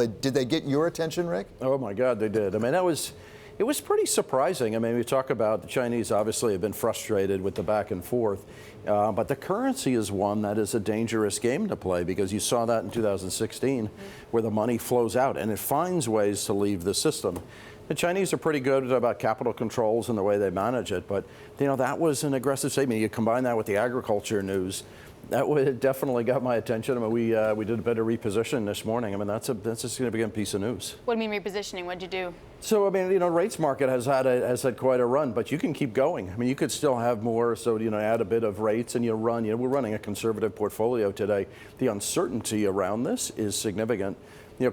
But did they get your attention, Rick? Oh my God, they did. I mean, it was pretty surprising. I mean, we talk about the Chinese obviously have been frustrated with the back and forth, but the currency is one that is a dangerous game to play because you saw that in 2016 where the money flows out and it finds ways to leave the system. The Chinese are pretty good about capital controls and the way they manage it, but that was an aggressive statement. You combine that with the agriculture news, that definitely got my attention. I mean, we did a bit of reposition this morning. I mean, that's a significant piece of news. What do you mean repositioning? What'd you do? So, I mean, rates market has had quite a run, but you can keep going. I mean, you could still have more, so, add a bit of rates and you run. We're running a conservative portfolio today. The uncertainty around this is significant.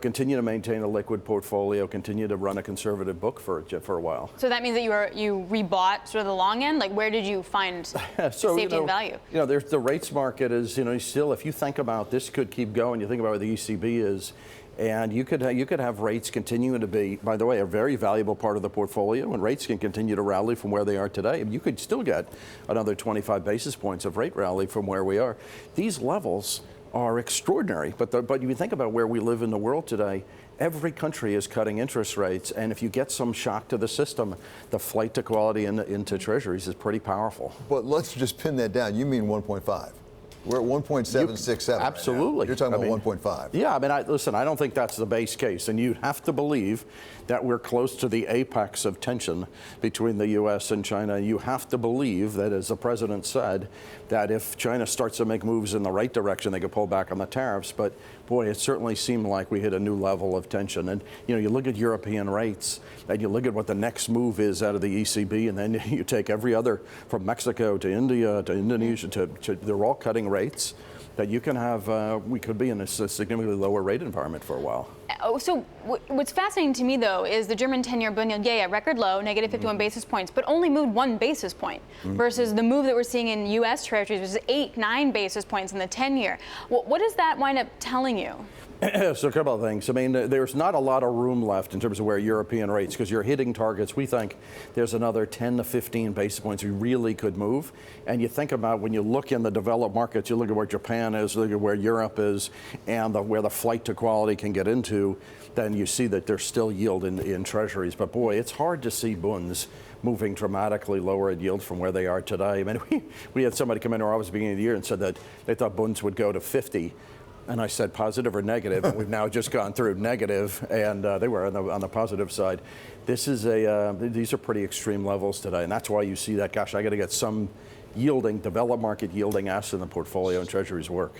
Continue to maintain a liquid portfolio, continue to run a conservative book for a while. So that means that you rebought sort of the long end? Like, where did you find safety and value? There's the rates market is, still, if you think about this could keep going, you think about where the ECB is, and you could have rates continuing to be, by the way, a very valuable part of the portfolio, and rates can continue to rally from where they are today. You could still get another 25 basis points of rate rally from where we are. These levels are extraordinary, but you think about where we live in the world today, every country is cutting interest rates, and if you get some shock to the system, the flight to quality into treasuries is pretty powerful. But let's just pin that down. You mean 1.5? We're at 1.767. Absolutely. Right, you're talking about 1.5. Yeah, I mean, listen, I don't think that's the base case, and you have to believe that we're close to the apex of tension between the U.S. and China. You have to believe that, as the president said, that if China starts to make moves in the right direction, they could pull back on the tariffs. But boy, it certainly seemed like we hit a new level of tension. And you look at European rates, and you look at what the next move is out of the ECB, and then you take every other, from Mexico to India to Indonesia, they're all cutting rates. That you can have, we could be in a significantly lower rate environment for a while. Oh, so what's fascinating to me, though, is the German 10-year Bund yield, at record low, negative 51 basis points, but only moved 1 basis point versus the move that we're seeing in U.S. Treasuries, which is 8-9 basis points in the 10-year. What does that wind up telling you? So a couple of things. I mean, there's not a lot of room left in terms of where European rates, because you're hitting targets. We think there's another 10 to 15 basis points we really could move. And you think about when you look in the developed markets, you look at where Japan is, look at where Europe is, and where the flight to quality can get into, then you see that there's still yield in treasuries. But boy, it's hard to see bunds moving dramatically lower in yield from where they are today. I mean, we had somebody come into our office at the beginning of the year and said that they thought bunds would go to 50. And I said positive or negative, and we've now just gone through negative, and they were on the positive side. These are pretty extreme levels today, and that's why you see that, gosh, I got to get some developed market yielding assets in the portfolio, and treasuries work.